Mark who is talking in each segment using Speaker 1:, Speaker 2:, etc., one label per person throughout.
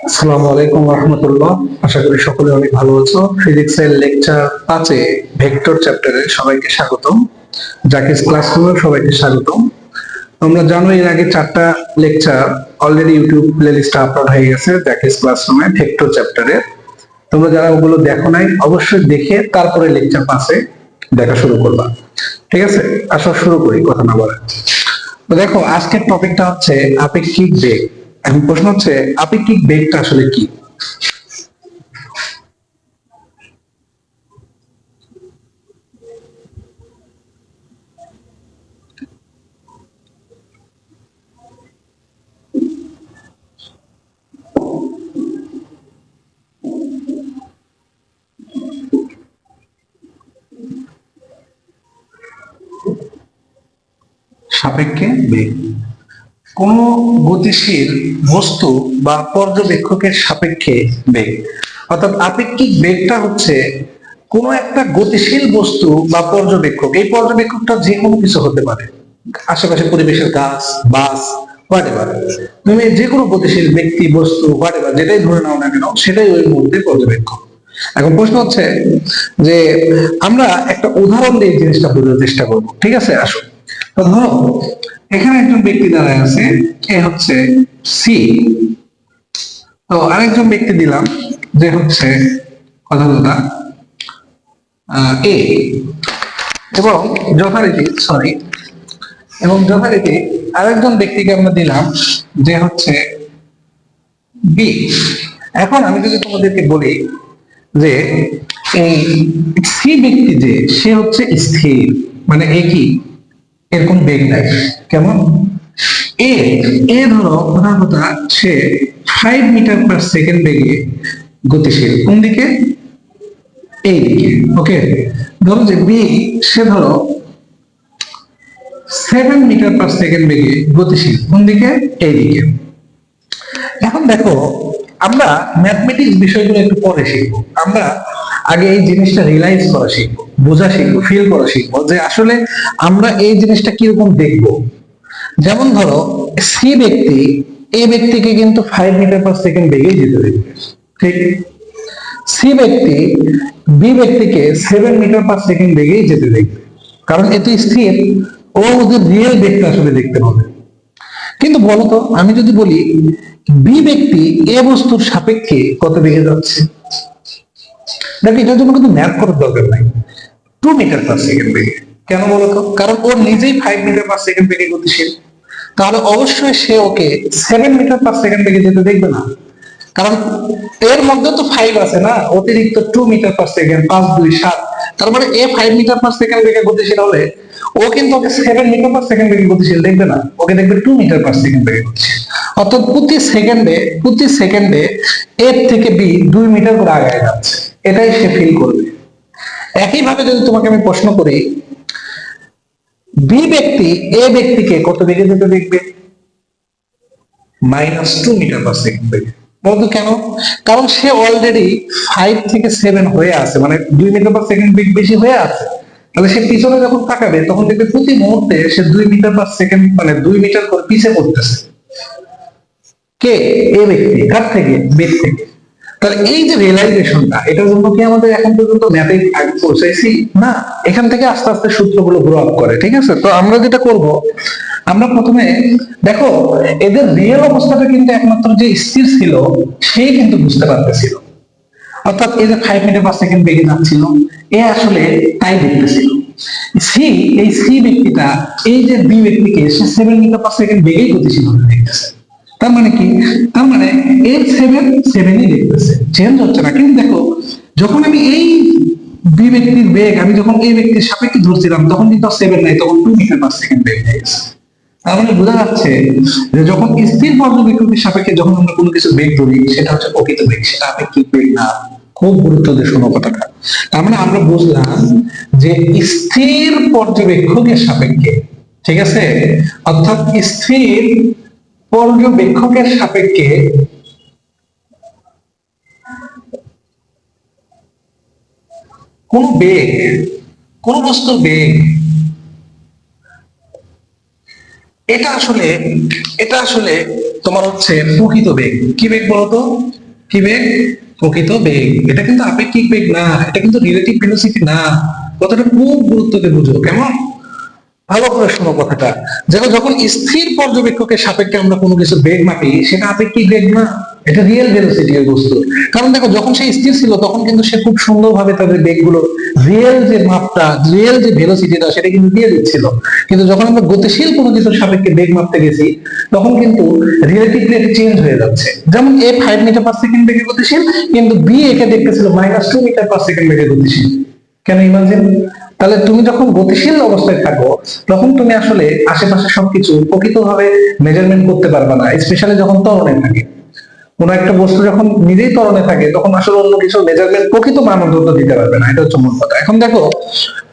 Speaker 1: আসসালামু আলাইকুম রহমতুল্লাহ। আশা করি সকলে অনেক ভালো আছো। ফিজিক্সের লেকচার 5-এ ভেক্টর চ্যাপ্টারে সবাইকে স্বাগতম। জাকিস ক্লাসরুমে সবাইকে স্বাগতম। তোমরা জানো এর আগে 4টা লেকচার অলরেডি ইউটিউব প্লেলিস্টে আপলোড হয়ে গেছে জাকিস ক্লাসরুমে ভেক্টর চ্যাপ্টারে। তোমরা যারা ওগুলো দেখো নাই অবশ্যই দেখে তারপরে লেকচার 5-এ দেখা শুরু করবা। ঠিক আছে, আসো শুরু করি কথা না বলে। তো দেখো আজকের টপিকটা হচ্ছে আপেক্ষিক বেগ। এখন প্রশ্ন হচ্ছে আপেক্ষিক বেগটা আসলে কি? সাপেক্ষে বেগ কোন গতিশীল বস্তু বা পর্যবেক্ষকের সাপেক্ষে বেগ, অর্থাৎ আপেক্ষিক বেগটা হচ্ছে কোন একটা গতিশীল বস্তু বা পর্যবেক্ষক। এই পর্যবেক্ষকটা যে কোনো কিছু হতে পারে, আশেপাশে পরিবেশের গাছ, বাস, হোয়াটএভার। তুমি যে কোনো গতিশীল ব্যক্তি, বস্তু, হোয়াটএভার যেটাই ধরে নাও না কেন সেটাই ওই মুহূর্তে পর্যবেক্ষক। এখন প্রশ্ন হচ্ছে যে আমরা একটা উদাহরণ দিয়ে জিনিসটা বোঝার চেষ্টা করবো। ঠিক আছে, আসো। তো ধরো এখানে একজন ব্যক্তি দাঁড়ায় আছে, এ হচ্ছে সি। তো আরেকজন ব্যক্তি দিলাম যে হচ্ছে কথা এ, এবং যথারীতি আরেকজন ব্যক্তিকে আমরা দিলাম যে হচ্ছে বি। এখন আমি যদি তোমাদেরকে বলি যে এই সি ব্যক্তি যে সে হচ্ছে স্থির, মানে এ কি, এর কোন বেগ নাই। কেমন? এ এ ধরো প্রধান কথা, সে 5 মিটার পার সেকেন্ড বেগে গতিশীল। কোন দিকে? এই দিকে। ওকে। ধরো যে বি, সে ধরো 7 মিটার পার সেকেন্ড বেগে গতিশীল। কোন দিকে? এই দিকে। এখন দেখো, আমরা ম্যাথমেটিক্স বিষয়গুলো একটু পরে শিখবো। আমরা আগে এই জিনিসটা রিয়েলাইজ করা শিখবো, বোঝা শিখবো, ফিল করা শিখবো যে আসলে আমরা এই জিনিসটা কিরকম দেখবো। যেমন ধরো সি ব্যক্তি এ ব্যক্তিকে কিন্তু 5 মিটার পার সেকেন্ড বেগেই যেতে দেখবে, ঠিক? সি ব্যক্তি বি ব্যক্তিকে 7 মিটার পার সেকেন্ড বেগেই যেতে দেখবে, কারণ এত স্থির। ও ওদের রিয়েল বেগটা আসলে দেখতে পাবে। কিন্তু বলতো আমি যদি বলি বি ব্যক্তি এ বস্তুর সাপেক্ষে কত বেগে যাচ্ছে, দেখো এটার জন্য কিন্তু ম্যাথ করার দরকার নাই। 2 মিটার পার সেকেন্ড বেগে। কেন বলতো? কারণ ওর নিজেই 5 মিটার পার সেকেন্ড বেগে গতিশীল। তাহলে অবশ্যই সে ওকে 7 মিটার পার সেকেন্ড বেগে যেতে দেখবে না, কারণ এর মধ্যে তো 5 আছে না, অতিরিক্ত 2 মিটার পার সেকেন্ড, 5 2 7। তার মানে এ 5 মিটার পার সেকেন্ড বেগে গতিশীল হলে ও কিন্তু ওকে 7 মিটার পার সেকেন্ড বেগে গতিশীল দেখবে না, ওকে দেখবে 2 মিটার পার সেকেন্ড বেগে গতিশীল। অর্থাৎ প্রতি সেকেন্ডে এর থেকে বি 2 মিটার করে আগায় যাচ্ছে, এটাই সে ফিল করবে। একইভাবে যদি তোমাকে আমি প্রশ্ন করি বি ব্যক্তি এ ব্যক্তিকে কত বেগে যেতে দেখবে? -2 মিটার পার সেকেন্ড বেগে। বলতো কেন? কারণ সে অলরেডি 5 থেকে 7 হয়ে আছে, মানে 2 মিটার পার সেকেন্ড বেগ বেশি হয়ে আছে। তাহলে সে পিছনে যখন তাকাবে তখন দেখবে প্রতি মুহূর্তে সে 2 মিটার পার সেকেন্ড, মানে 2 মিটার করে পিছিয়ে পড়তেছে। কে? এ ব্যক্তি। কার থেকে? বেগ থেকে। তাহলে এই যে রিয়েলাইজেশনটা, এটার জন্য কি আমাদের এখন পর্যন্ত ম্যাথে আগে পৌঁছাইছি? না। এখান থেকে আস্তে আস্তে সূত্রগুলো গ্রো আপ করে। ঠিক আছে, তো আমরা যেটা করব, আমরা প্রথমে দেখো এদের রিয়েল অবস্থাটা কিন্তু একমাত্র যে স্থির ছিল সেই কিন্তু বুঝতে পারতেছিল। অর্থাৎ এই যে 5 মিটার পার সেকেন্ড বেগে যাচ্ছিল, এ আসলে তাই দেখতেছিল। সি, এই সি ব্যক্তিটা এই যে বি ব্যক্তিকে সে 7 মিটার পার সেকেন্ড বেগেই গতিশীল হতে দেখতেছে। তার মানে কি? তার মানে এর সেভেনই দেখতেছে, চেঞ্জ হচ্ছে না। কিন্তু দেখো যখন আমি এই বি ব্যক্তির বেগ আমি যখন এই ব্যক্তির সাপেক্ষে ধরছিলাম তখন কিন্তু 7 নাই, তখন 2 মিটার পার সেকেন্ড বেগ হয়ে গেছে। তার মানে বোঝা যাচ্ছে যে যখন স্থির পর্যবেক্ষকের সাপেক্ষে যখন আমরা কোনো কিছু বেগ ধরি সেটা হচ্ছে প্রকৃত বেগ, সেটা আপেক্ষিক বেগ না। খুব গুরুত্ব দিয়ে শোনো কথাটা। তার মানে আমরা বুঝলাম যে স্থির পর্যবেক্ষকের সাপেক্ষে, ঠিক আছে, অর্থাৎ স্থির পর্যবেক্ষকের সাপেক্ষে কোন বেগ, কোন বস্তুর বেগ এটা আসলে এটা আসলে তোমার হচ্ছে প্রকৃত বেগ। কি বেগ বলতো? কি বেগ? প্রকৃত বেগ। এটা কিন্তু আপেক্ষিক বেগ না, এটা কিন্তু রিলেটিভ ভেলোসিটি না। কথাটা খুব গুরুত্ব দিয়ে বুঝো, কেমন? ভালো করে শোনো কথাটা। যেন যখন স্থির পর্যবেক্ষকের সাপেক্ষে আমরা কোনো কিছু বেগ মাপি, সেটা আপেক্ষিক বেগ না, এটা রিয়েল ভেলোসিটি এর বস্তু। কারণ দেখো, যখন সে স্থির ছিল তখন কিন্তু সে খুব সুন্দরভাবে তাদের বেগগুলো, রিয়েল যে মাপটা, রিয়েল যে ভেলোসিটিটা, সেটা কিন্তু দিয়ে দিচ্ছিল। কিন্তু যখন আমরা গতিশীল কোনো কিছুর সাপেক্ষে বেগ মাপতে গেছি, তখন কিন্তু রিলেটিভলি এটা চেঞ্জ হয়ে যাচ্ছে। যেমন এ 5 মিটার পার সেকেন্ড বেগে গতিশীল, কিন্তু বি একে দেখতেছিল -2 মিটার পার সেকেন্ড বেগে গতিশীল। কেন ইমাজিন? তাহলে তুমি যখন গতিশীল অবস্থায় থাকো, তখন তুমি আসলে আশেপাশে সবকিছু প্রকৃতভাবে মেজারমেন্ট করতে পারবে না, স্পেশালি যখন ত্বরণে থাকে। কোন একটা বস্তু যখন নিজেই ত্বরণে থাকে, তখন আসলে অন্য কিছু মেজারমেন্ট প্রকৃত মানদণ্ড দিতে পারবে না। এটা হচ্ছে মূল কথা। এখন দেখো,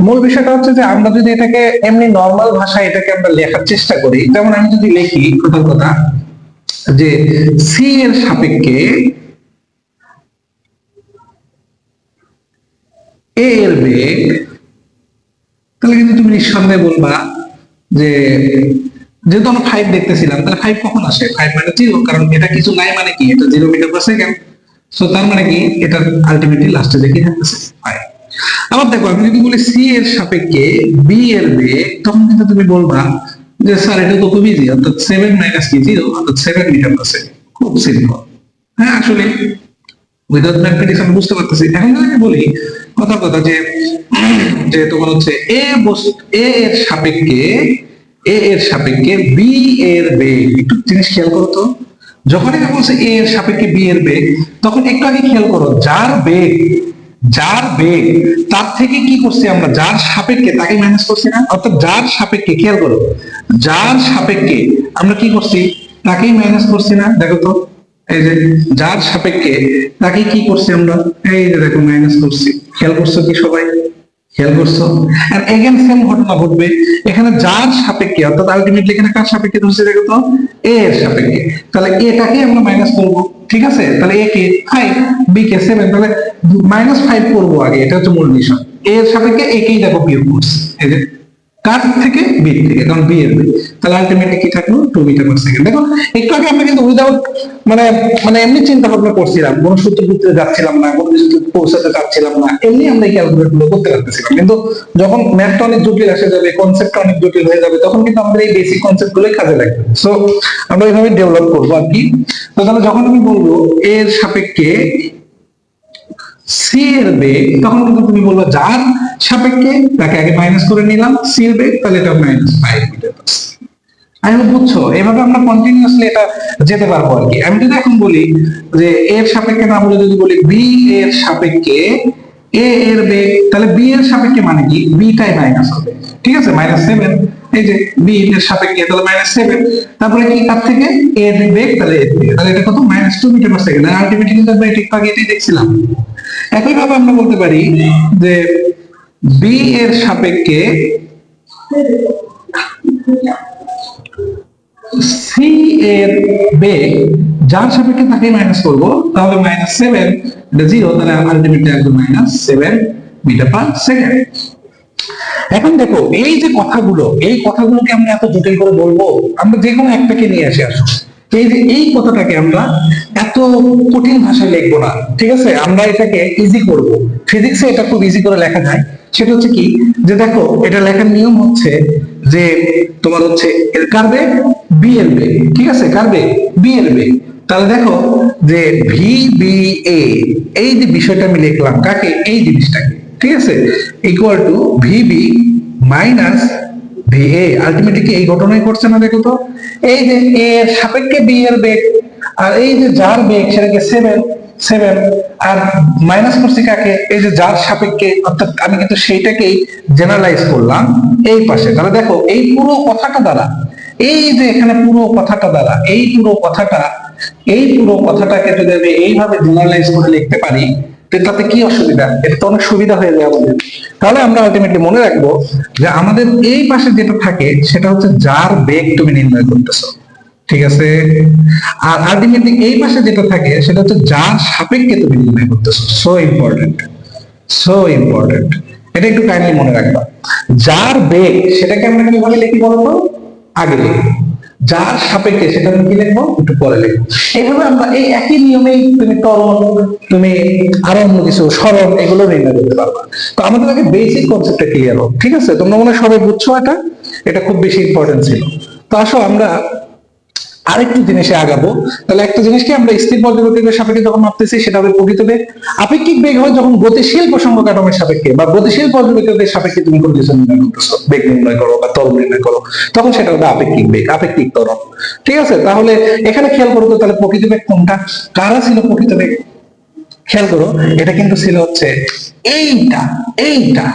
Speaker 1: মূল বিষয়টা হচ্ছে যে আমরা যদি এটাকে এমনি নর্মাল ভাষায় এটাকে আমরা লেখার চেষ্টা করি, যেমন আমি যদি লিখি প্রথম কথা যে সি এর সাপেক্ষে এ এর বেগ, তাহলে কিন্তু তুমি নিঃসন্দেহে বলবা যে, যেহেতু আমরা 5 দেখতেছিলাম, তাহলে 5 কখন আসে? 5 মানে 0, কারণ এটা কিছু নাই মানে কি, এটা 0 মিটার পার সেকেন্ড। সো তার মানে কি, এটা আলটিমেটলি লাস্টে যে কি থাকতেছে 5। আবার দেখো, আমি যদি বলি সি এর সাপেক্ষে বি এর বেগ, তখন কিন্তু তুমি বলবা যে স্যার এটা তো খুব ইজি, অর্থাৎ 7 মাইনাস কি 0, অর্থাৎ 7 মিটার পার সেকেন্ড। খুব সিম্পল। হ্যাঁ, আসলে উইদাউট ম্যাথমেটিক্স আমি বুঝতে পারতেছি। এখন যদি আমি বলি কথা কথা যে, যে তোমার হচ্ছে এ এর সাপেক্ষে, এ এর সাপেক্ষে বি এর বেগ, একটু জিনিস খেয়াল করো তো। যখনই আমি বলছি এ এর সাপেক্ষে বি এর বেগ, তখন একটু আগে খেয়াল করো, যার বেগ তার থেকে কি করছি আমরা, যার সাপেক্ষে তাকে মাইনাস করছি না? অর্থাৎ যার সাপেক্ষে, খেয়াল করো, যার সাপেক্ষে আমরা কি করছি, তাকেই মাইনাস করছি না? দেখো তো, এই যে যার সাপেক্ষে তাকে কি করছি আমরা, এই যে দেখো মাইনাস করছি। খেয়াল করছো কি সবাই? খেয়াল করছো? আর এগেন সেম ঘটনা ঘটবে এখানে, যার সাপেক্ষে, অর্থাৎ আলটিমেটলি এখানে কার সাপেক্ষে ধরছে দেখো তো, এ এর সাপেক্ষে। তাহলে এটাকে আমরা মাইনাস করব, ঠিক আছে? তাহলে এ কে 5, বি কে 7, তাহলে -5 করবো আগে, এটা হচ্ছে মূল বিষয়। এ এর সাপেক্ষে একেই দেখো বিয়োগ করছে, এই যে কার থেকে, বি থেকে, কারণ বি এর বেগ। তাহলে আলটিমেটলি কি থাকলো, 2 মিটার পার সেকেন্ড। দেখো, একটু আগে আমরা কিন্তু উইদাউট মানে মানে এমনি চিন্তা ভাবনা করছিলাম, কোন সূত্র সূত্রে যাচ্ছিলাম না, কোন কিছু পৌঁছাতে চাচ্ছিলাম না, এমনি আমরা এই ক্যালকুলেট গুলো করতে পারতেছিলাম। কিন্তু যখন ম্যাথটা অনেক জটিল আসে যাবে, কনসেপ্টটা অনেক জটিল হয়ে যাবে, তখন কিন্তু আমাদের এই বেসিক কনসেপ্ট গুলোই কাজে লাগবে। সো আমরা এইভাবে ডেভেলপ করবো আর কি। তো তাহলে যখন আমি বলবো এর সাপেক্ষে সি এর বেগ, তখন কিন্তু তুমি বলবা যার সাপেক্ষে তাকে আগে মাইনাস করে নিলাম, সি এর বেগ, তাহলে এটা -5 মিটার পার সেকেন্ড। আমি বুঝছো, এভাবে আমরা কন্টিনিউয়াসলি এটা যেতে পারবো আর কি। আমি যদি এখন বলি যে এর সাপেক্ষে না বলে যদি বলি বি এর সাপেক্ষে এ এর বেগ, তাহলে বি এর সাপেক্ষে মানে কি, বি টাই মাইনাস হবে, ঠিক আছে? -7, এই যে বি এর সাপেক্ষে, তাহলে -7। তারপরে কি, কার থেকে, এ এর বেগ, তাহলে এর থেকে, তাহলে এটা কত, -2 মিটার পার সেকেন্ড। আলটিমেটলি কিন্তু আমরা ঠিক আগে এটাই দেখছিলাম। একই ভাবে আমরা বলতে পারি যে বি এর সাপেক্ষে সি এর বেগ, যার সাপেক্ষে তাকে মাইনাস করব, তাহলে -7, এটা 0, তাহলে আলটিমেটলি আসবে -7 মিটার পার সেকেন্ড। এখন দেখো, এই যে কথাগুলো, এই কথাগুলোকে আমরা এত জটিল করে বলবো? আমরা যে কোনো একটাকে নিয়ে আসো। এই যে এই কথাটাকে আমরা এত কঠিন ভাষায় লিখবো না, ঠিক আছে? আমরা এটাকে ইজি করব। ফিজিক্সে এটা খুব ইজি করে লেখা যায়। সেটা হচ্ছে কি, যে দেখো, এটা লেখার নিয়ম হচ্ছে যে তোমার হচ্ছে কার বেগ, বি এর বেগ, ঠিক আছে? কার বেগ, বি এর বেগ। তাহলে দেখো যে ভি বি এ, এই যে বিষয়টা আমি লিখলাম, কাকে, এই জিনিসটাকে, ঠিক আছে, equal to VB minus VA. Ultimately কি এই ঘটনাই ঘটছে না? দেখো তো, এই যে এ এর সাপেক্ষে বি এর বেগ, আর এই যে যার বেগ সেটাকে 7, আর মাইনাস করছি কাকে, এই যে যার সাপেক্ষে, অর্থাৎ আমি কিন্তু সেইটাকেই জেনারেলাইজ করলাম এই পাশে। তাহলে দেখো, এই পুরো কথাটা দ্বারা, এই যে এখানে পুরো কথাটা দ্বারা, এই পুরো কথাটাকে যদি আমি এইভাবে জেনারেলাইজ করে লিখতে পারি, তাতে কি অসুবিধা? এটা তো অনেক সুবিধা হয়ে যায় আমাদের। তাহলে আমরা আলটিমেটলি মনে রাখবো যে আমাদের এই পাশে যেটা থাকে সেটা হচ্ছে যার বেগ তুমি নির্ণয় করতেছো, ঠিক আছে? আর আলটিমেটলি এই পাশে যেটা থাকে সেটা হচ্ছে যার সাপেক্ষে তুমি নির্ণয় করতেছো। So important, so important. এটা একটু কাইন্ডলি মনে রাখবা। যার বেগ সেটাকে আমরা কিভাবে লিখি বলতো? আগে লিখি যার সাপেক্ষে সেটা আমি কি লিখবো একটু পরে লিখবো। এইভাবে আমরা এই একই নিয়মেই তুমি ত্বরণ, তুমি আরো অন্য কিছু সরণ এগুলো নির্ণয় করতে পারবা। তো আমাদের আগে বেসিক কনসেপ্টটা ক্লিয়ার হোক, ঠিক আছে? তোমরা মনে হয় সবাই বুঝছো, এটা এটা খুব বেশি ইম্পর্টেন্ট ছিল। তো আসো আমরা আরেকটু জিনিসে আগাবো। তাহলে একটা জিনিসকে আমরা স্থির পর্যবেক্ষকের সাপেক্ষে যখন মাপতেছি সেটা হবে প্রকৃত বেগ। আপেক্ষিক বেগ হয় যখন গতিশীল প্রসঙ্গ কাঠামোর সাপেক্ষে বা গতিশীল পর্যবেক্ষকের সাপেক্ষে তুমি কোনো কিছু নির্ণয় করতেছো, বেগ নির্ণয় করো বা ত্বরণ নির্ণয় করো, তখন সেটা হবে আপেক্ষিক বেগ, আপেক্ষিক ত্বরণ। ঠিক আছে? তাহলে এখানে খেয়াল করো তো, তাহলে প্রকৃত বেগ কোনটা, কারা ছিল প্রকৃত বেগ? খেয়াল করো, এটা কিন্তু ছিল হচ্ছে এইটা, এইটা,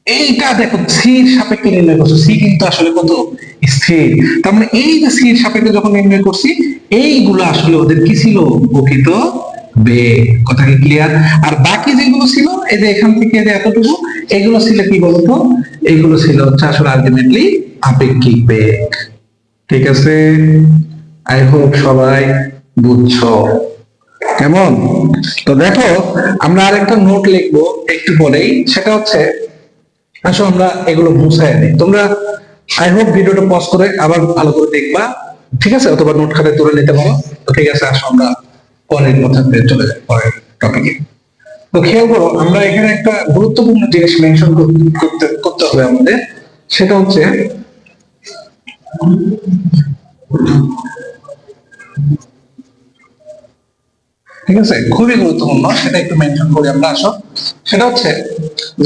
Speaker 1: এইটা দেখো সির সাপেক্ষে নির্ণয় করছো। সি কিন্তু আসলে কত স্থির। তার মানে এই যে সির সাপেক্ষে যখন নির্ণয় করছি, এইগুলো আসলে ওদের কি ছিল, প্রকৃত বেগ। কথা কি ক্লিয়ার? আর বাকি যেগুলো ছিল এই যে এখান থেকে যে এতটুকু, এগুলো ছিল কি বলতো, এইগুলো ছিল হচ্ছে আসলে আলটিমেটলি আপেক্ষিক বেগ। ঠিক আছে? আই হোপ সবাই বুঝছো। কেমন? তো দেখো, আমরা আরেকটা নোট লিখবো একটু পরেই, সেটা হচ্ছে আসো আমরা এগুলো মুছাই দিই। তোমরা আই হোপ ভিডিওটা পজ করে আবার ভালো করে দেখবা, ঠিক আছে? অথবা নোট খাতায় তুলে নিতে পারো। তো ঠিক আছে, আসো আমরা পরের কথাতে চলে যাই, পরের টপিকে। তো খেয়াল করো, আমরা এখানে একটা গুরুত্বপূর্ণ জিনিস মেনশন করতে করতে হবে আমাদের, সেটা হচ্ছে ঠিক আছে, খুবই গুরুত্বপূর্ণ, সেটা একটু মেনশন করি আমরা। আসো, সেটা হচ্ছে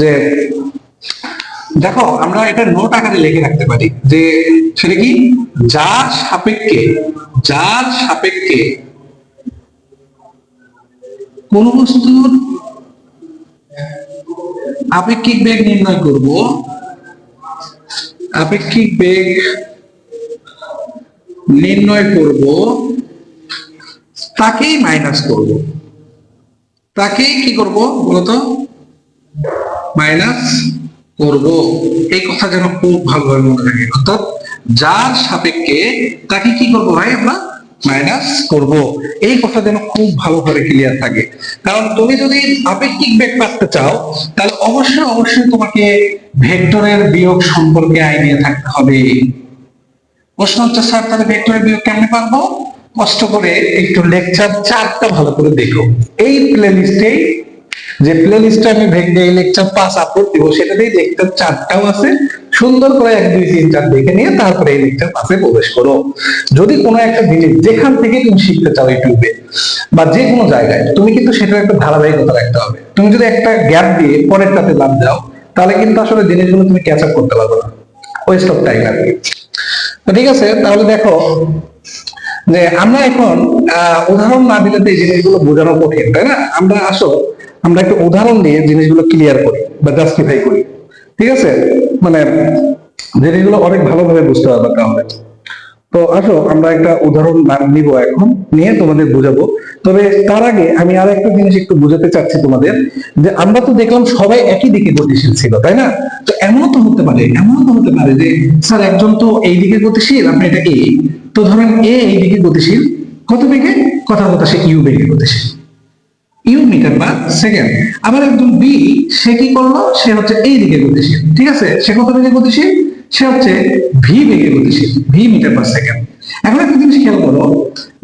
Speaker 1: যে দেখো আমরা এটা নোট আকারে লিখে রাখতে পারি যে সেটা কি, যার সাপেক্ষে, যার সাপেক্ষে কোন বস্তুর আপেক্ষিক বেগ নির্ণয় করব, আপেক্ষিক বেগ নির্ণয় করব, তাকেই মাইনাস করব। তাকেই কি করব বলতো, মাইনাস করব। এই কথা যেন খুব ভালোভাবে মনে রাখে। অর্থাৎ যার সাপেক্ষে তাকে কি করব ভাই, আমরা মাইনাস করব। এই কথা যেন খুব ভালোভাবে ক্লিয়ার থাকে। কারণ তুমি যদি আপেক্ষিক বেগ পাতে চাও, তাহলে অবশ্যই অবশ্যই তোমাকে ভেক্টরের বিয়োগ সম্পর্কে আইডিয়া থাকতে হবে। প্রশ্ন হচ্ছে স্যার তাহলে ভেক্টরের বিয়োগ কেমনে পারবো? কষ্ট করে একটু লেকচার 4টা ভালো করে দেখো। এই প্লেলিস্টে, যে প্লেলিস্টে আমি এই লেকচার 5 আপলোড দিব, সেটাতেই লেকচার 4টাও আছে। সুন্দর করে 1 2 3 4 দেখে নিয়ে তারপরে এই লেকচার 5-এ প্রবেশ করো। যদি কোনো একটা জিনিস যেখান থেকে তুমি শিখতে চাও ইউটিউবে বা যে কোনো জায়গায়, তুমি কিন্তু সেটার একটা ধারাবাহিকতা রাখতে হবে। তুমি যদি একটা গ্যাপ দিয়ে পরেরটাতে লাভ দাও, তাহলে কিন্তু আসলে জিনিসগুলো তুমি ক্যাচ আপ করতে পারবে না, ওয়েস্ট অফ টাইম আর কি। তো ঠিক আছে, তাহলে দেখো যে আমরা এখন উদাহরণ না দিলে তো এই জিনিসগুলো বোঝানো কঠিন, তাই না? আমরা আসো আমরা একটা উদাহরণ দিয়ে জিনিসগুলো ক্লিয়ার করি বা জাস্টিফাই করি। ঠিক আছে? মানে জিনিসগুলো অনেক ভালোভাবে বুঝতে পারবে তাহলে। তো আসো আমরা একটা উদাহরণ নিব এখন, নিয়ে তোমাদের বুঝাবো। তবে তার আগে আমি আর একটা জিনিস একটু বুঝাতে চাচ্ছি তোমাদের, যে আমরা তো দেখলাম সবাই একই দিকে গতিশীল ছিল, তাই না? তো এমনও তো হতে পারে, এমনও তো হতে পারে যে স্যার একজন তো এই দিকে গতিশীল, আপনি এটা এ, তো ধরেন এ এই দিকে গতিশীল কত বেগে, কথা কথা সে ইউ বেগে গতিশীল, ইউ মিটার পার সেকেন্ড। আবার একজন বি, সে কি করলো, সে হচ্ছে এই দিকে গতিশীল, ঠিক আছে? সে কত বেগে গতিশীল, সে হচ্ছে ভি বেগে গতিশীল, ভি মিটার পার সেকেন্ড। এখন একটা জিনিস খেয়াল করো,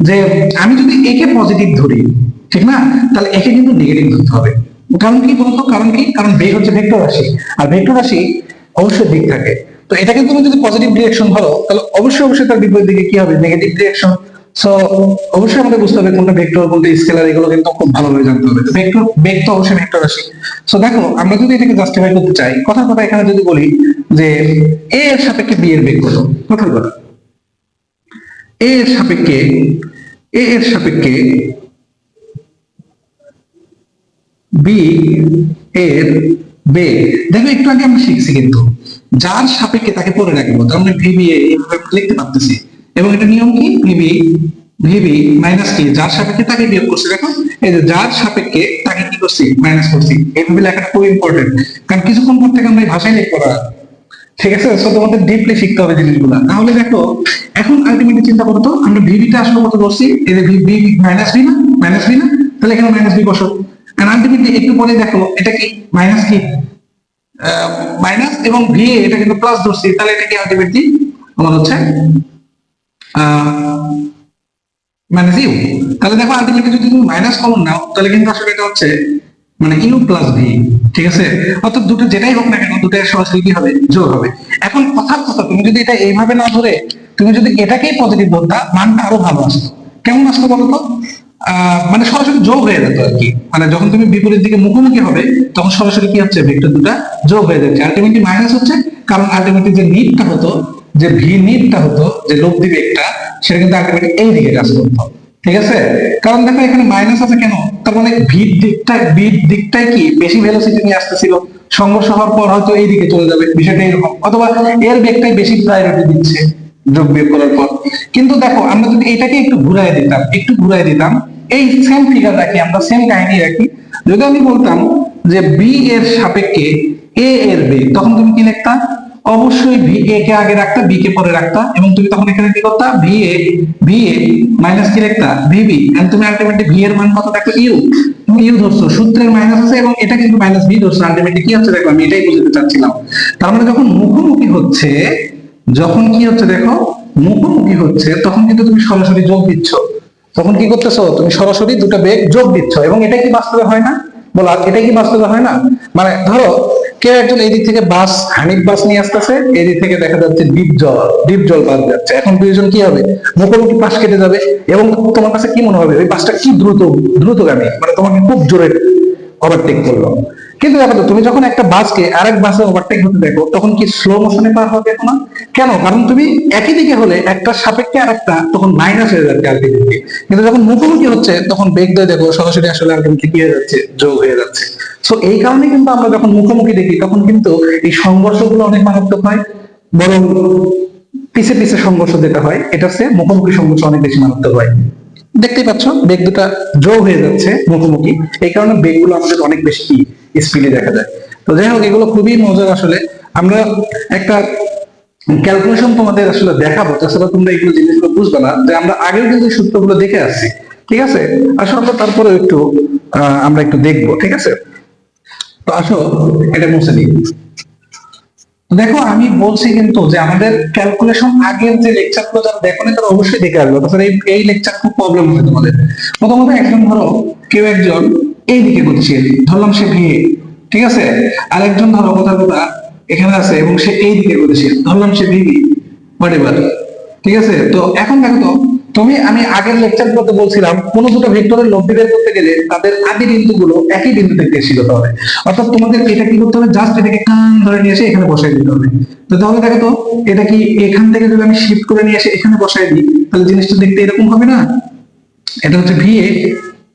Speaker 1: যে আমি যদি একে পজিটিভ ধরি, ঠিক না, তাহলে একে কিন্তু নেগেটিভ ধরতে হবে। কারণ কি বলতো, কারণ কি, কারণ বেগ হচ্ছে ভেক্টর রাশি, আর ভেক্টর রাশি অবশ্যই দিক থাকে। তো এটাকে তুমি যদি পজিটিভ ডিরেকশন ধরো, তাহলে অবশ্যই অবশ্যই তার বিপরীত দিকে কি হবে, নেগেটিভ ডিরেকশন। সো অবশ্যই আমাদের বুঝতে হবে কোনটা ভেক্টর কোনটা স্কেলার, এগুলো কিন্তু খুব ভালোভাবে জানতে হবে। তো ভেক্টর, বেগ তো অবশ্যই ভেক্টর রাশি। সো দেখো আমরা যদি এটাকে জাস্টিফাই করতে চাই, কথার কথা এখানে যদি বলি যে এ এর সাপেক্ষে বি এর বেগ কত, কথার কথা এ এর সাপেক্ষে, এ এর সাপেক্ষে বি এর বেগ, দেখো একটু আগে আমরা শিখছি কিন্তু যার সাপেক্ষে তাকে পরে রাখবো, তার মানে ভিবি এইভাবে লিখতে পারতেছি। এবং এটা নিয়ম কি, ভিবি, ভিবি মাইনাস কি, যার সাপেক্ষে তাকে বিয়োগ করছি। দেখো এই যে যার সাপেক্ষে তাকে কি করছি, মাইনাস করছি। এইভাবে লেখাটা খুব ইম্পর্টেন্ট, কারণ কিছুক্ষণ পর থেকে আমরা এই ভাষায় লিখবো না। ঠিক আছে? সো তোমাদের ডিপলি শিখতে হবে জিনিসগুলো। তাহলে দেখো এখন আলটিমেটলি চিন্তা করো তো, আমরা ভিবিটা আসলে কত করছি, এই যে ভি মাইনাস বি না, মাইনাস বি না, তাহলে এখানে মাইনাস বি বসো। আর আলটিমেটলি একটু পরে দেখো এটা কি মাইনাস কি, মাইনাস এবং ভি এটা কিন্তু প্লাস ধরছি, তাহলে এটা কি আলটিমেটলি আমার হচ্ছে মাইনাস ইউ। তাহলে দেখো আলটিমেটলি যদি তুমি মাইনাস কমন নাও তাহলে কিন্তু আসলে এটা হচ্ছে মানে ইউ প্লাস ভি। ঠিক আছে, অর্থাৎ দুটো যেটাই হোক না কেন দুটো সরাসরি কি হবে, যোগ হবে। এখন কথার কথা, তুমি যদি এটা এইভাবে না ধরে তুমি যদি এটাকেই পজিটিভ ধরতা, মানটা আরো ভালো আসতো। কেমন আসতো বলতো? মানে সরাসরি যোগ হয়ে যেত আর কি। মানে যখন তুমি বিপরীত দিকে মুখোমুখি হবে তখন সরাসরি কি হচ্ছে, ভেক্টর দুটা যোগ হয়ে যাচ্ছে, আলটিমেটলি মাইনাস হচ্ছে। কারণ আলটিমেটলি যে নিটটা হতো, যে ভি নিটটা হতো, যে লব্ধি বেগটা, সেটা কিন্তু আলটিমেটলি এই দিকে কাজ করতো। ঠিক আছে, কারণ দেখো এখানে মাইনাস আছে কেন, তার মানে ভির দিকটাই কি বেশি ভেলোসিটি নিয়ে আসতেছিল, সংঘর্ষ হওয়ার পর হয়তো এই দিকে চলে যাবে, বিষয়টা এরকম। অথবা এর বেগটাই বেশি প্রায়োরিটি দিচ্ছে যোগ বিয়োগ করার পর। কিন্তু দেখো আমরা যদি এটাকে একটু ঘুরাই দিতাম, এই সেম ফিগার রাখি, আমরা সেম কাহিনী রাখি। যদি আমি বলতাম যে বি এর সাপেক্ষে এ এর বেগ, তখন তুমি কি লিখতা? অবশ্যই ভি এ কে আগে রাখতা, বি কে পরে রাখতা, এবং তুমি তখন এখানে কি করতা, ভি এ মাইনাস কি রাখতা, ভিবি। এন্ড তুমি আলটিমেটলি ভি এর মান কত রাখো, ইউ। তুমি ইউ ধরছো, সূত্রের মাইনাস আছে এবং এটা কিন্তু মাইনাস ভি ধরছো, আলটিমেটলি কি হচ্ছে দেখো, আমি এটাই বুঝতে চাচ্ছিলাম। তার মানে যখন মুখোমুখি হচ্ছে, যখন কি হচ্ছে দেখো, মুখোমুখি হচ্ছে, তখন কিন্তু তুমি সরাসরি যোগ দিচ্ছ। তখন কি করতেছো, তুমি সরাসরি দুটো বেগ যোগ দিচ্ছ, এবং এটা কি বাস্তবে হয় না? বলো, আর এটা কি বাস্তবে হয় না? মানে ধরো কেউ একজন এই দিক থেকে বাস, হানিফ বাস নিয়ে আসতেছে, এই দিক থেকে দেখা যাচ্ছে ডিপ জল বাস যাচ্ছে। এখন দুইজন কি হবে, মুখোমুখি পাশ কেটে যাবে, এবং তোমার কাছে কি মনে হবে, ওই বাসটা কি দ্রুতগামী, মানে তোমাকে খুব জোরে ওভারটেক করলো। কিন্তু দেখো তো, তুমি যখন একটা বাসকে আরেক বাসে ওভারটেক হতে দেখো, তখন কি স্লো মোশনে পার হবে না? কেন? কারণ তুমি একই দিকে হলে একটা সাপেক্ষে আরেকটা তখন মাইনাস হয়ে যাচ্ছে আলটিমেটলি। কিন্তু যখন মুখোমুখি হচ্ছে তখন বেগ দিয়ে দেখো সরাসরি আসলে আলটিমেটলি কি হয়ে যাচ্ছে, যোগ হয়ে যাচ্ছে। সো এই কারণে কিন্তু আমরা যখন মুখোমুখি দেখি তখন কিন্তু এই সংঘর্ষগুলো অনেক মারাত্মক হয়, বরং পিছে পিছে সংঘর্ষ যেটা হয় এটা হচ্ছে মুখোমুখি সংঘর্ষ অনেক বেশি মারাত্মক হয়। দেখতেই পাচ্ছ বেগ দুটা যোগ হয়ে যাচ্ছে মুখোমুখি, এই কারণে বেগগুলো আমাদের অনেক বেশি স্পিডে দেখা যায়। তো যাই হোক, এগুলো খুবই মজার আসলে। আমরা একটা ক্যালকুলেশন তোমাদের আসলে দেখাবো, তাছাড়া তোমরা এগুলো জিনিসগুলো বুঝবে না, যে আমরা আগেও কিন্তু সূত্রগুলো দেখে আসছি। ঠিক আছে, আসলে আমরা তারপরে একটু আমরা একটু দেখবো। ঠিক আছে, তো আসো এটা মুছে দিই। দেখো আমি বলছি কিন্তু যে আমাদের ক্যালকুলেশন আগের যে লেকচার গুলো যারা দেখো না তারা অবশ্যই দেখে আসবে, তাছাড়া এই লেকচার খুব প্রবলেম হবে তোমাদের। প্রথমত একজন ধরো, কেউ একজন এইদিকে গতিশীল, ধরলাম সে ভি। ঠিক আছে, আরেকজন ধরো কথার কথা এখানে আছে এবং সে এই দিকে গতিশীল, ধরলাম সে ভিবি, হোয়াটএভার। ঠিক আছে, তো এখন দেখো তো, আমি আগের লেকচার গুলোতে বলছিলাম কোন দুটো ভেক্টরের লব্ধি বের করতে গেলে তাদের আদি বিন্দুগুলো একই বিন্দু থেকে স্থির হতে হবে। অর্থাৎ তোমাদের এটা কি করতে হবে, জাস্ট এটাকে কান ধরে নিয়ে এসে এখানে বসাই দিতে হবে। তো তাহলে দেখো তো, এটা কি এখান থেকে যদি আমি শিফট করে নিয়ে এসে এখানে বসাই দিই, তাহলে জিনিসটা দেখতে এরকম হবে না? এটা হচ্ছে ভি এ।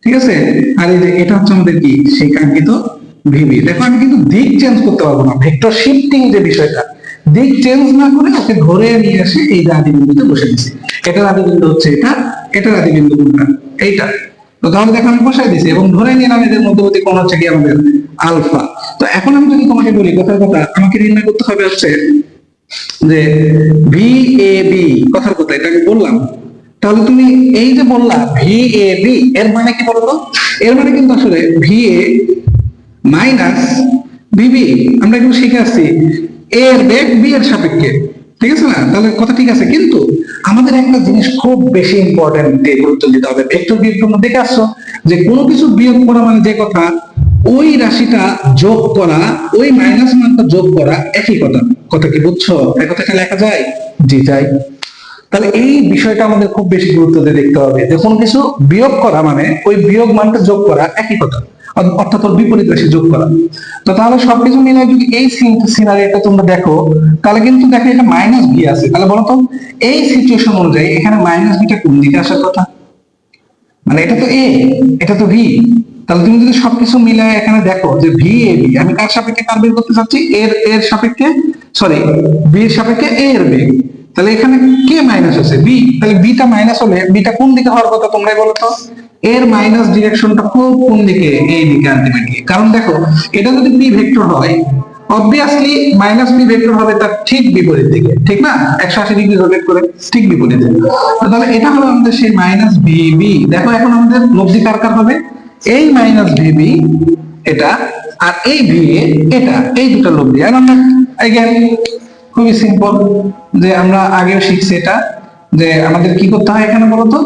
Speaker 1: ঠিক আছে, আর এই যে এটা হচ্ছে আমাদের কি, সেই কাঙ্ক্ষিত ভিবি। দেখো আমি কিন্তু দিক চেঞ্জ করতে পারবো না, ভেক্টর শিফটিং যে বিষয়টা, দিক চেঞ্জ না করে ওকে ধরে নিয়ে এসে এই আদি বিন্দুতে বসে দিছি। এটার আদি বিন্দু হচ্ছে এটা, এটার আদি বিন্দু কোনটা, এইটা। তো তাহলে দেখো আমি বসাই দিছি এবং ধরে নিলাম এদের মধ্যবর্তী কোণ হচ্ছে কি আমাদের আলফা। তো এখন আমি যদি তোমাকে বলি কথার কথা, আমাকে নির্ণয় করতে হবে হচ্ছে যে ভি এ বি, কথার কথা এটা আমি বললাম। তাহলে তুমি এই যে বললা ভি এ বি, এর মানে কি বলতো? এর মানে কিন্তু আসলে ভি এ মাইনাস বিবি। আমরা কিন্তু শিখে আসছি এ এর বেগ বি এর সাপেক্ষে। ঠিক আছে না? তাহলে কথা ঠিক আছে, কিন্তু আমাদের একটা জিনিস খুব বেশি ইম্পর্টেন্ট গুরুত্ব দিতে হবে। ভেক্টর বিয়োগ তোমরা দেখে আসছো যে কোনো কিছু বিয়োগ করা মানে যে কথা, ওই রাশিটা যোগ করা, ওই মাইনাস মানটা যোগ করা একই কথা। কথা কি বুঝছো? এই কথাটা লেখা যায়? জি যায়। তাহলে এই বিষয়টা আমাদের খুব বেশি গুরুত্ব দিয়ে দেখতে হবে, যে কোনো কিছু বিয়োগ করা মানে ওই বিয়োগ মানটা যোগ করা একই কথা, অর্থাৎ ওর বিপরীত রাশি যোগ করা। তো তাহলে সবকিছু মিলে যদি এই সিনারিটা তোমরা দেখো, তাহলে কিন্তু দেখো এটা মাইনাস ভি আছে, তাহলে বলো তো এই সিচুয়েশন অনুযায়ী এখানে মাইনাস ভিটা কোন দিকে আসার কথা? মানে এটা তো এ, এটা তো ভি। তাহলে তুমি যদি সবকিছু মিলায় এখানে দেখো যে ভি এ বি, আমি কার সাপেক্ষে কার বের করতে চাচ্ছি, এর এর সাপেক্ষে, সরি বি এর সাপেক্ষে এ এর বেগ। তাহলে এখানে কে মাইনাস আছে, বি। তাহলে বিটা মাইনাস হলে বিটা কোন দিকে হওয়ার কথা তোমরাই বলো তো? এর মাইনাস ডিরেকশনটা খুব কোন দিকে, এই দিকে আলটিমেটলি। কারণ দেখো এটা যদি পি ভেক্টর হয়, অবভিয়াসলি মাইনাস পি ভেক্টর হবে তার ঠিক বিপরীত দিকে, ঠিক না? 180 ডিগ্রি রোটেট করে ঠিক বিপরীতে। তাহলে এটা হলো আমাদের সেই মাইনাস ভিবি। দেখো এখন আমাদের লব্ধি কার কার হবে, এই মাইনাস ভিবি এটা, আর এই ভি এ এটা, এই দুটো লব্ধি। আর আমরা এগেন খুবই সিম্পল, যে আমরা আগেও শিখছি এটা, যে আমাদের কি করতে হয় এখানে বলতো,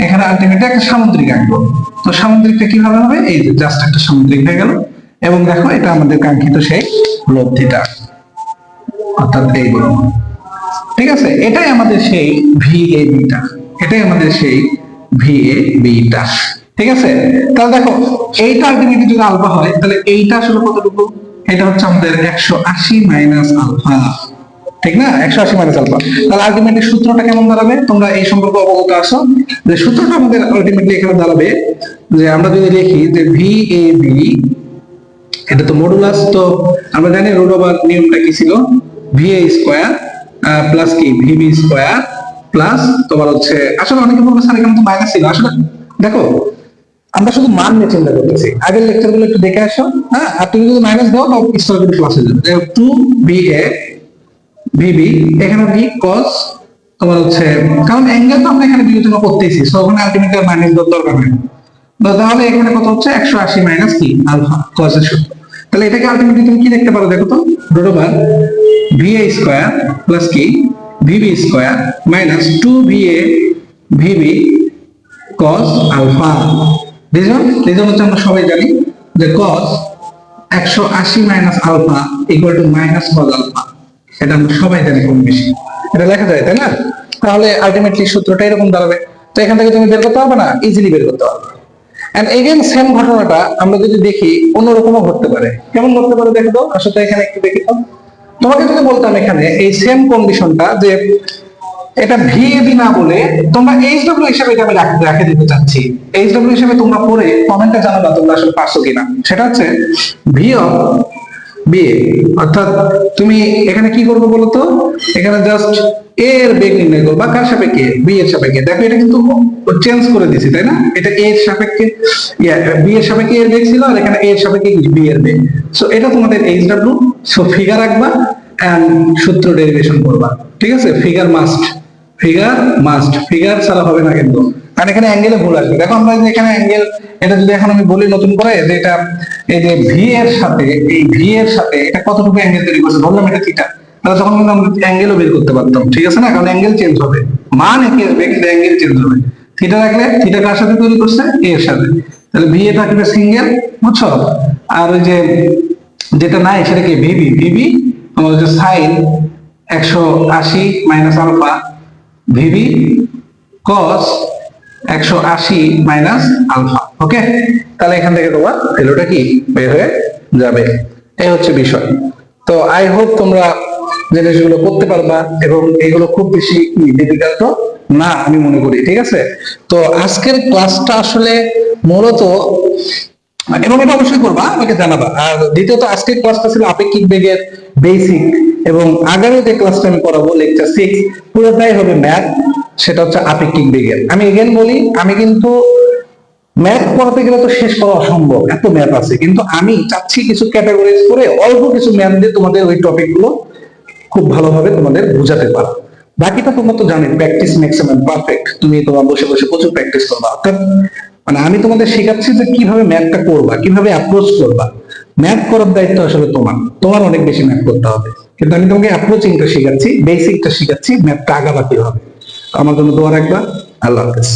Speaker 1: এখানে আলটিমেটলি একটা সামুদ্রিক আঁকবো। তো সামুদ্রিকটা কিভাবে হবে, এই যে জাস্ট একটা সামুদ্রিক হয়ে গেল, এবং দেখো এটা আমাদের কাঙ্ক্ষিত সেই লব্ধিটা, অর্থাৎ এইগুলো। ঠিক আছে, এটাই আমাদের সেই VAB-টা, এটাই আমাদের সেই VAB-টা। ঠিক আছে, তাহলে দেখো এইটা আলটিমেটলি যদি আলফা হয়, তাহলে এইটা আসলে কতটুকু, এটা হচ্ছে আমাদের 180 মাইনাস আলফা। ঠিক না, 180 মাইনাস আলফা। তাহলে আলটিমেটলি সূত্রটা কেমন দাঁড়াবে, তোমরা এই সম্পর্কে অবগত আছো যে সূত্রটা আমাদের আলটিমেটলি এখানে দাঁড়াবে যে আমরা যদি লিখি যে VAB, এটা তো মডুলাস, তো আমরা জানি রুট ওভার নিয়মটা কি ছিল, VA স্কয়ার প্লাস কি VB স্কয়ার প্লাস তোমার হচ্ছে, আসলে অনেকে বলবে স্যার এখানে তো মাইনাস ছিল, আসলে দেখো আমরা শুধু মান নিয়ে চিন্তা করতেছি, আগের লেকচার গুলো একটু দেখে আসো। হ্যাঁ, আর তুমি যদি মাইনাস দাও তাও স্টার করে প্লাস হয়ে যাবে। 2BA VB, এখানে কি cos তোমার হচ্ছে, কারণ অ্যাঙ্গেল তো আমরা এখানে বিবেচনা করতেছি, সো ওখানে আলটিমেটলি মাইনাস দেওয়ার দরকার নেই। তাহলে এখানে কত হচ্ছে 180 মাইনাস কি আলফা, cos এর সূত্র। তাহলে এটাকে আলটিমেটলি তুমি কি দেখতে পারো, দেখো তো, root over VA square plus কি VB square minus 2BA VB cos alpha. Reason হচ্ছে আমরা সবাই জানি যে cos 180 minus alpha equal to minus cos alpha, এটা আমরা সবাই জানি কম বেশি, এটা লেখা যায় তাই না। তাহলে আলটিমেটলি সূত্রটা এরকম দাঁড়াবে। তো এখান থেকে তুমি বের করতে পারবে না, ইজিলি বের করতে পারবে। এন্ড এগেইন সেম ঘটনাটা আমরা যদি দেখি অন্যরকমও ঘটতে পারে। কেমন ঘটতে পারে দেখো তো, আসলে এখানে একটু দেখি তো। তোমাকে যদি বলতাম এখানে এই সেম কন্ডিশনটা যে এটা VAB না বলে তোমরা HW হিসেবে এটা আমি রাখে দিতে চাচ্ছি, HW হিসেবে তোমরা পরে কমেন্টে জানাবা তোমরা আসলে পারছো কিনা। সেটা হচ্ছে V অফ BA, অর্থাৎ তুমি এখানে কি করবে বলো তো, এখানে জাস্ট A এর বেগ নির্ণয় করবা, কার সাপেক্ষে, B এর সাপেক্ষে। দেখো এটা কিন্তু চেঞ্জ করে দিয়েছি তাই না, এটা A এর সাপেক্ষে, B এর সাপেক্ষে এর বেগ ছিল, আর এখানে A এর সাপেক্ষে B এর বেগ। সো এটা তোমাদের HW, সো ফিগার রাখবা এন্ড সূত্র ডেরিভেশন করবা। ঠিক আছে, ফিগার ছাড়া হবে না কিন্তু, কারণ এখানে অ্যাঙ্গেলে ভুল আসবে। দেখো আমরা যে এখানে অ্যাঙ্গেল, এটা যদি এখন আমি বলি নতুন করে যে এটা এই যে V এর সাথে, এই V এর সাথে এটা কতটুকু অ্যাঙ্গেল তৈরি করছে, ধরলাম এটা থিটা, তাহলে তখন কিন্তু আমরা অ্যাঙ্গেলও বের করতে পারতাম। ঠিক আছে না, কারণ অ্যাঙ্গেল চেঞ্জ হবে, মান একই আসবে কিন্তু অ্যাঙ্গেল চেঞ্জ হবে। থিটা রাখলে থিটা কার সাথে তৈরি করছে, A এর সাথে, তাহলে VA থাকবে সিঙ্গেল, বুঝছো। আর ওই যে যেটা নাই সেটা কি VB আমাদের যে sine 180 minus alpha VB cos 180 minus alpha. Okay, তাহলে এখান থেকে তোমার ভ্যালুটা কি বের হয়ে যাবে, এই হচ্ছে বিষয়। তো আই হোপ তোমরা জিনিসগুলো করতে পারবা, এবং এগুলো খুব বেশি ডিফিকাল্ট না আমি মনে করি। ঠিক আছে, তো আজকের ক্লাসটা আসলে মূলত, এবং এটা অবশ্যই করবা, আমাকে জানাবা। আর দ্বিতীয়ত আজকের ক্লাসটা ছিল আপেক্ষিক বেগের বেসিক, এবং আগামী যে ক্লাসটা আমি পড়াবো লেকচার 6 পুরোটাই হবে ম্যাথ, সেটা হচ্ছে আপেক্ষিক বেগের। আমি এগেন বলি, আমি কিন্তু ম্যাথ পড়াতে গেলে তো শেষ করা অসম্ভব, এত ম্যাথ আছে, কিন্তু আমি চাচ্ছি কিছু ক্যাটাগরিজ করে অল্প কিছু ম্যাথ দিয়ে তোমাদের ওই টপিক গুলো খুব ভালোভাবে তোমাদের বোঝাতে পারো। বাকিটা তোমরা তো জানো, প্র্যাকটিস মেক্স ম্যান পারফেক্ট, তুমি তোমার বসে বসে প্রচুর প্র্যাকটিস করবা। অর্থাৎ মানে আমি তোমাদের শেখাচ্ছি যে কিভাবে ম্যাথটা করবা, কিভাবে অ্যাপ্রোচ করবা। ম্যাথ করার দায়িত্ব আসলে তোমার অনেক বেশি ম্যাথ করতে হবে, কিন্তু আমি তোমাকে অ্যাপ্রোচিংটা শেখাচ্ছি, বেসিকটা শেখাচ্ছি, ম্যাথটা আগাবা কিভাবে। আমার জন্য দোয়া রাখবা। আল্লাহ হাফেজ।